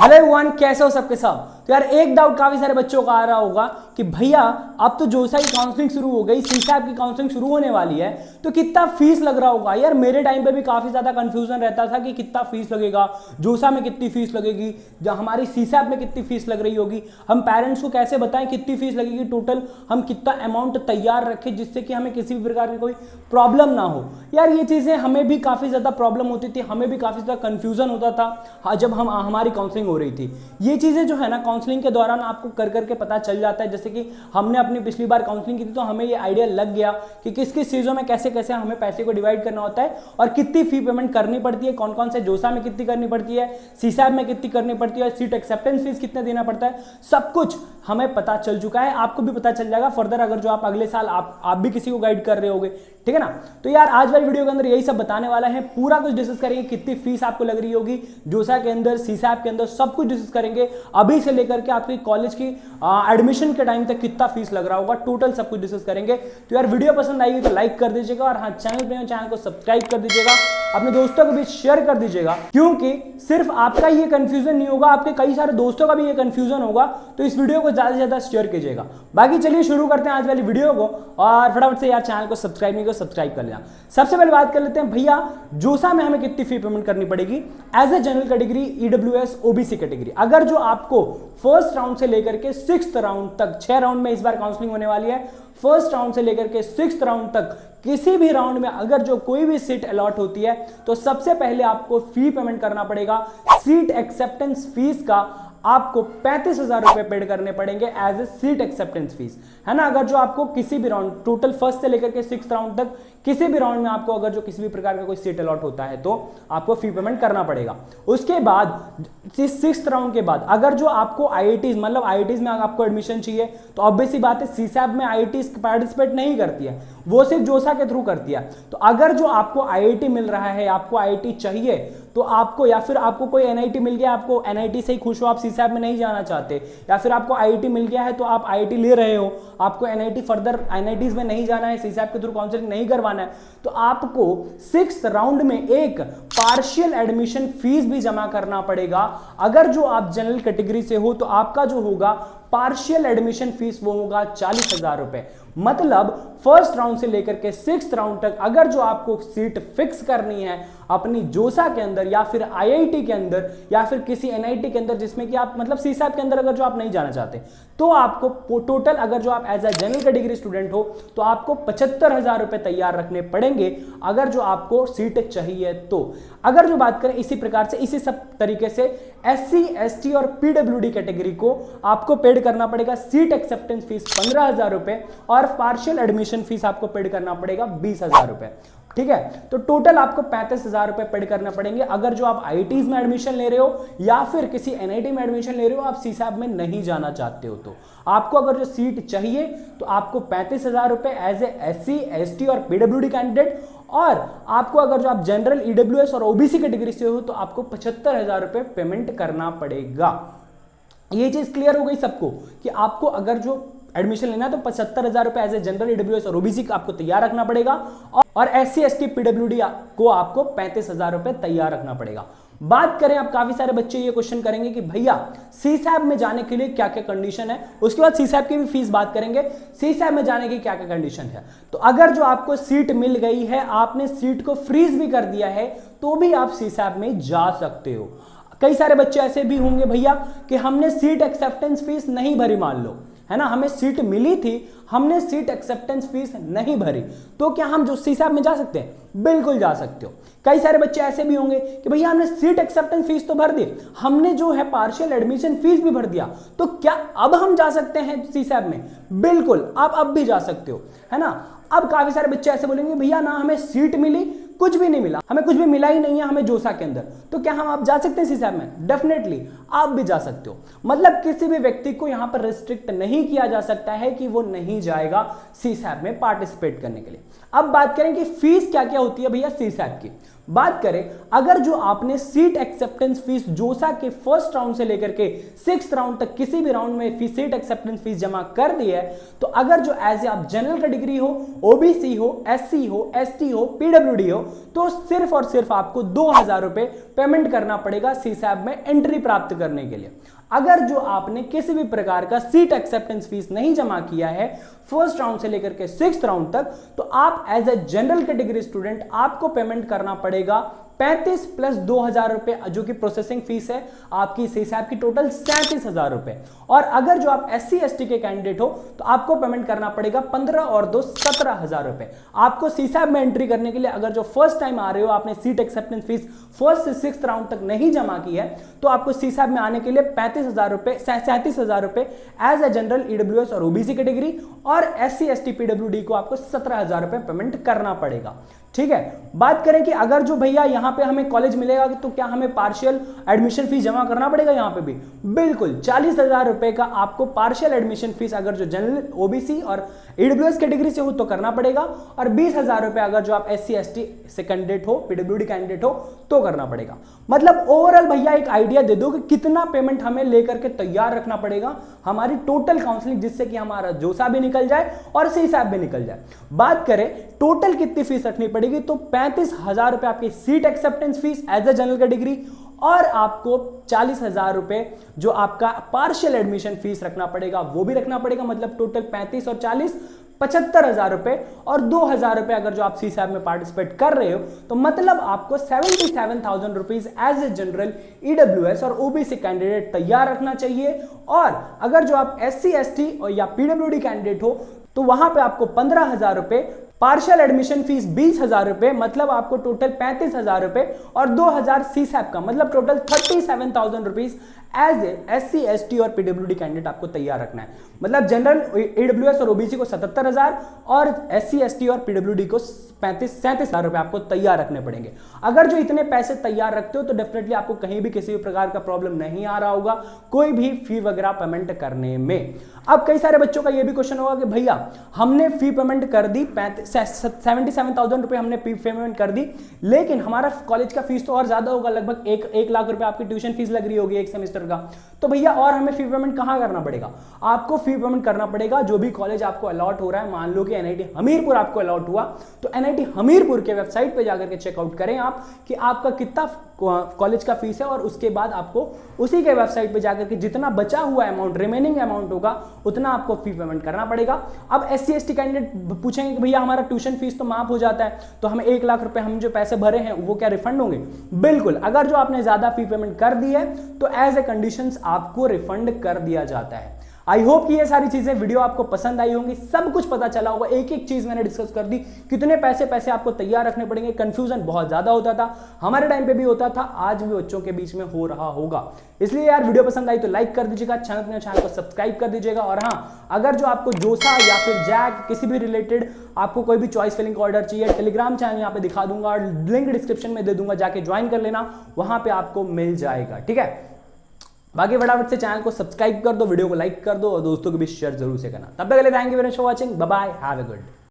Hello everyone, कैसे हो सबके सब। तो यार एक डाउट काफी सारे बच्चों का आ रहा होगा कि भैया अब तो जोसा की काउंसलिंग शुरू हो गई, सीसैप की काउंसलिंग शुरू होने वाली है, तो कितना फीस लग रहा होगा। यार मेरे टाइम पे भी काफी ज्यादा कंफ्यूजन रहता था कि कितना फीस लगेगा, जोसा में कितनी फीस लगेगी, हमारी सीसैप में कितनी फीस लग रही होगी, हम पेरेंट्स को कैसे बताएं कितनी फीस लगेगी, टोटल हम कितना अमाउंट तैयार रखें जिससे कि हमें किसी भी प्रकार की कोई प्रॉब्लम ना हो। यार ये चीजें हमें भी काफी ज्यादा प्रॉब्लम होती थी, हमें भी काफी ज्यादा कंफ्यूजन होता था जब हमारी काउंसलिंग हो रही थी। ये चीजें जो है ना काउंसलिंग के दौरान आपको कर करके पता चल जाता है। जैसे कि हमने अपनी पिछली बार काउंसलिंग की थी तो हमें ये आइडिया लग गया कि किस किस चीजों में कैसे कैसे हमें पैसे को डिवाइड करना होता है और कितनी फी पेमेंट करनी पड़ती है, कौन कौन से जोसा में कितनी करनी पड़ती है, सीसैप में कितनी करनी पड़ती है, सीट एक्सेप्टेंस फीस कितना देना पड़ता है, सब कुछ हमें पता चल चुका है। आपको भी पता चल जाएगा फर्दर अगर जो आप अगले साल आप भी किसी को गाइड कर रहे होगे, ठीक है ना। तो यार आज वाली वीडियो के अंदर यही सब बताने वाला है, पूरा कुछ डिस्कस करेंगे, कितनी फीस आपको लग रही होगी जोसा के अंदर, सीसैप के अंदर, सब कुछ डिस्कस करेंगे। अभी से लेकर के आपकी कॉलेज की एडमिशन के टाइम तक कितना फीस लग रहा होगा, टोटल सब कुछ डिस्कस करेंगे। तो यार वीडियो पसंद आएगी तो लाइक कर दीजिएगा और हाँ चैनल को सब्सक्राइब कर दीजिएगा, अपने दोस्तों को भी शेयर कर दीजिएगा, क्योंकि सिर्फ आपका ये कंफ्यूजन नहीं होगा, आपके कई सारे दोस्तों का भी ये कंफ्यूजन होगा। तो इस वीडियो को ज्यादा से ज्यादा शेयर कीजिएगा। बाकी चलिए शुरू करते हैं आज वाली वीडियो को और फटाफट से यार चैनल को सब्सक्राइब नहीं को सब्सक्राइब कर लेना। सबसे पहले बात कर लेते हैं भैया जोसा में हमें कितनी फी पेमेंट करनी पड़ेगी as a general category, EWS, OBC category. अगर जो आपको फर्स्ट राउंड से लेकर के 6th राउंड तक, 6 राउंड में इस बार काउंसलिंग होने वाली है, फर्स्ट राउंड से लेकर के 6th राउंड तक किसी भी राउंड में अगर जो कोई भी सीट अलॉट होती है तो सबसे पहले आपको फी पेमेंट करना पड़ेगा। सीट एक्सेप्टेंस फीस का आपको 35,000 रुपए पेड करने पड़ेंगे as a seat acceptance fees, है ना। अगर जो आपको किसी भी राउंड, टोटल फर्स्ट से लेकर के 6th राउंड तक किसी भी राउंड में आपको अगर जो किसी भी प्रकार का कोई सीट अलॉट होता है तो आपको फी पेमेंट करना पड़ेगा। उसके बाद 6th राउंड के बाद अगर जो आपको आईआईटीज, मतलब आईआईटीज में आपको एडमिशन चाहिए तो ऑब्वियस सी बात है सीसैप में आईआईटीज पार्टिसिपेट नहीं करती है, वो सिर्फ जोसा के थ्रू करती है। तो अगर जो आपको आईआईटी मिल रहा है, आपको आईआईटी चाहिए तो आपको, या फिर आपको कोई एनआईटी मिल गया, आपको एनआईटी से ही खुश हो, आप सीसैप में नहीं जाना चाहते, या फिर आपको आईआईटी मिल गया है तो आप आईआईटी ले रहे हो, आपको एनआईटी फर्दर एनआईटीज में नहीं जाना है, सीसैप के थ्रू काउंसलिंग नहीं करवाना है, तो आपको 6th राउंड में एक पार्शियल एडमिशन फीस भी जमा करना पड़ेगा। अगर जो आप जनरल कैटेगरी से हो तो आपका जो होगा पार्शियल एडमिशन फीस वो होगा 40,000 रुपए। मतलब फर्स्ट राउंड से लेकर के 6th राउंड तक अगर जो आपको सीट फिक्स करनी है अपनी जोसा के अंदर या फिर आईआईटी के अंदर या फिर किसी एनआईटी के अंदर जिसमें कि आप, मतलब सीसैप के अंदर अगर जो आप नहीं जाना चाहते, तो आपको टोटल अगर जो आप as a general category student हो तो आपको 75,000 रुपए तैयार रखने पड़ेंगे अगर जो आपको सीट चाहिए तो। अगर जो बात करें इसी प्रकार से, इसी सब तरीके से एससी, एसटी और पीडब्ल्यूडी कैटेगरी को आपको पेड करना पड़ेगा सीट एक्सेप्टेंस फीस 15,000 रुपए और पार्शियल एडमिशन फीस आपको पेड करना पड़ेगा 20,000 रुपए, ठीक है। तो टोटल आपको 35,000 रुपए पेड करना पड़ेंगे अगर जो आप आईआईटीज में एडमिशन ले रहे हो या फिर किसी एनआईटी में एडमिशन ले रहे हो, आप सीसैप में नहीं जाना चाहते हो तो आपको अगर जो सीट चाहिए तो आपको 35,000 रुपए एज ए एससी, एसटी और पीडब्ल्यूडी कैंडिडेट, और आपको अगर जो आप जनरल, ईडब्ल्यूएस और ओबीसी कैटेगरी से हो तो आपको 75,000 रुपए पेमेंट करना पड़ेगा। ये चीज क्लियर हो गई सबको कि आपको अगर जो एडमिशन लेना है तो 75,000 रुपए एज ए जनरल, ईडब्ल्यूएस और ओबीसी आपको तैयार रखना पड़ेगा और एससी, एसटी, पीडब्ल्यूडी को आपको 35,000 रुपए तैयार रखना पड़ेगा। बात करें, अब काफी सारे बच्चे ये क्वेश्चन करेंगे कि भैया सीसैप में जाने के लिए क्या क्या कंडीशन है, उसके बाद सीसैप की भी फीस बात करेंगे, सीसैप में जाने की क्या क्या कंडीशन है। तो अगर जो आपको सीट मिल गई है, आपने सीट को फ्रीज भी कर दिया है तो भी आप सीसैप में जा सकते हो। कई सारे बच्चे ऐसे भी होंगे भैया कि हमने सीट एक्सेप्टेंस फीस नहीं भरी, मान लो, है ना, हमें सीट मिली थी, हमने सीट एक्सेप्टेंस फीस नहीं भरी, तो क्या हम जो सीसैप में जा सकते हैं? बिल्कुल जा सकते हो। कई सारे बच्चे ऐसे भी होंगे कि भैया हमने सीट एक्सेप्टेंस फीस तो भर दी, हमने जो है पार्शियल एडमिशन फीस भी भर दिया, तो क्या अब हम जा सकते हैं सीसैप में? बिल्कुल, आप अब भी जा सकते हो, है ना। अब काफी सारे बच्चे ऐसे बोलेंगे भैया ना हमें सीट मिली, कुछ भी नहीं मिला, हमें कुछ भी मिला ही नहीं है हमें जोसा के अंदर, तो क्या हम आप जा सकते हैं सीसैप में? डेफिनेटली आप भी जा सकते हो। मतलब किसी भी व्यक्ति को यहां पर रिस्ट्रिक्ट नहीं किया जा सकता है कि वो नहीं जाएगा सीसैप में पार्टिसिपेट करने के लिए। अब बात करें कि फीस क्या क्या होती है भैया सीसैप की। बात करें अगर जो आपने सीट एक्सेप्टेंस फीस जोसा के फर्स्ट राउंड से लेकर के 6th राउंड तक किसी भी राउंड में सीट एक्सेप्टेंस फीस जमा कर दी है, तो अगर जो एज ए आप जनरल कैटेगरी हो, ओबीसी हो, एससी हो, एसटी हो, पीडब्ल्यूडी हो, तो सिर्फ और सिर्फ आपको 2000 रुपए पेमेंट करना पड़ेगा सीसैब में एंट्री प्राप्त करने के लिए। अगर जो आपने किसी भी प्रकार का सीट एक्सेप्टेंस फीस नहीं जमा किया है फर्स्ट राउंड से लेकर के 6th राउंड तक, तो आप as a general category student आपको पेमेंट करना पड़ेगा 35 प्लस 2000 रुपए, जो कि प्रोसेसिंग फीस है आपकी सीसैब की टोटल 37,000 रुपए। और अगर जो आप एससी एसटी के कैंडिडेट हो तो आपको पेमेंट करना पड़ेगा 15 और 2 17,000 रुपए। आपको सीसैब में एंट्री करने के लिए अगर जो फर्स्ट टाइम आ रहे हो, आपने सीट एक्सेप्टेंस फीस फर्स्ट से 6th राउंड तक नहीं जमा की है, तो आपको सीसैब में आने के लिए 35,000 रुपए 37,000 रुपए एज ए जनरल ईडब्ल्यूएस और ओबीसी कैटेगरी, और एससी एसटी पीडब्ल्यूडी को आपको 17,000 रुपए पेमेंट करना पड़ेगा। ठीक है, बात करें कि अगर जो भैया यहां पे हमें कॉलेज मिलेगा तो क्या हमें पार्शियल एडमिशन फीस जमा करना पड़ेगा? यहां पे भी बिल्कुल 40,000 रुपए का आपको पार्शियल एडमिशन फीस अगर जो जनरल ओबीसी और ईडब्ल्यूएस कैटेगरी से हो तो करना पड़ेगा, और 20,000 रुपए अगर जो आप एससी एसटी से कैंडिडेट हो, पीडब्ल्यूडी कैंडिडेट हो तो करना पड़ेगा। मतलब ओवरऑल भैया एक आइडिया दे दो कि कितना पेमेंट हमें लेकर के तैयार रखना पड़ेगा हमारी टोटल काउंसलिंग, जिससे कि हमारा जोसा भी निकल जाए और सीसैब भी निकल जाए। बात करें टोटल कितनी फीस रखनी पड़ेगी, तो 35,000 रुपए आपकी seat acceptance fees as a general category, और आपको 40,000 रुपए जो आपका पार्शियल एडमिशन फीस रखना पड़ेगा वो भी रखना पड़ेगा। मतलब टोटल 35 और 40 75,000 रुपए, और 2,000 रुपए अगर जो आप सीसैब में पार्टिसिपेट कर रहे हो, तो मतलब आपको 77,000 rupees as a general EWS और ओबीसी कैंडिडेट तैयार रखना चाहिए। और अगर जो आप एससी एसटी या पीडब्ल्यूडी कैंडिडेट हो तो वहां पे आपको 15,000 रुपए, पार्शियल एडमिशन फीस 20,000 रुपए, मतलब आपको टोटल 35,000 रुपए, और 2,000 सीसैब का, मतलब total 37,000 rupees as a SC ST और पीडब्ल्यूडी कैंडिडेट आपको तैयार रखना है। मतलब जनरल ईडब्ल्यूएस और ओबीसी को 77,000 और एससी एसटी और पीडब्ल्यूडी को 37,000 रुपए आपको तैयार रखने पड़ेंगे। अगर जो इतने पैसे तैयार रखते हो तो डेफिनेटली आपको कहीं भी किसी भी प्रकार का प्रॉब्लम नहीं आ रहा होगा कोई भी फी वगैरह पेमेंट करने में। अब कई सारे बच्चों का यह भी क्वेश्चन होगा कि भैया हमने फी पेमेंट कर दी 77,000 रुपए हमने फी पेमेंट कर दी, लेकिन हमारा कॉलेज का फीस तो और ज्यादा होगा, लगभग 1 लाख रुपए आपकी ट्यूशन फीस लग रही होगी एक सेमेस्टर का। तो भैया और हमें फी पेमेंट कहां करना पड़ेगा? आपको फी पेमेंट करना पड़ेगा जो भी कॉलेज आपको अलॉट हो रहा है। मान लो कि एनआईटी हमीरपुर आपको अलॉट हुआ, तो एनआईटी हमीरपुर के वेबसाइट पे जाकर के चेकआउट करें आप कि आपका कितना कॉलेज का फीस है, और उसके बाद आपको उसी के वेबसाइट पे जाकर के जितना बचा हुआ अमाउंट, रिमेनिंग अमाउंट होगा, उतना आपको फी पेमेंट करना पड़ेगा। अब एससी एसटी कैंडिडेट पूछेंगे कि भैया हमारा ट्यूशन फीस तो माफ हो जाता है, तो हमें 1 लाख रुपए हम जो पैसे भरे हैं वो क्या रिफंड होंगे? बिल्कुल, अगर जो आपने ज्यादा फी पेमेंट कर दी है तो एज ए कंडीशंस आपको रिफंड कर दिया जाता है। आई होप कि ये सारी चीजें वीडियो आपको पसंद आई होंगी, सब कुछ पता चला होगा, एक एक चीज मैंने डिस्कस कर दी, कितने पैसे आपको तैयार रखने पड़ेंगे। कंफ्यूजन बहुत ज्यादा होता था, हमारे टाइम पे भी होता था, आज भी बच्चों के बीच में हो रहा होगा। इसलिए यार वीडियो पसंद आई तो लाइक कर दीजिएगा, चैनल को सब्सक्राइब कर दीजिएगा। और हाँ, अगर जो आपको जोसा या फिर जैक किसी भी रिलेटेड आपको कोई भी चॉइस फिलिंग ऑर्डर चाहिए, टेलीग्राम चैनल यहाँ पे दिखा दूंगा और लिंक डिस्क्रिप्शन में दे दूंगा, जाके ज्वाइन कर लेना, वहां पे आपको मिल जाएगा। ठीक है, बाकी फटाफट से चैनल को सब्सक्राइब कर दो, वीडियो को लाइक कर दो और दोस्तों के बीच शेयर जरूर से करना। तब तक के लिए thank you very much for watching, bye bye, have a good.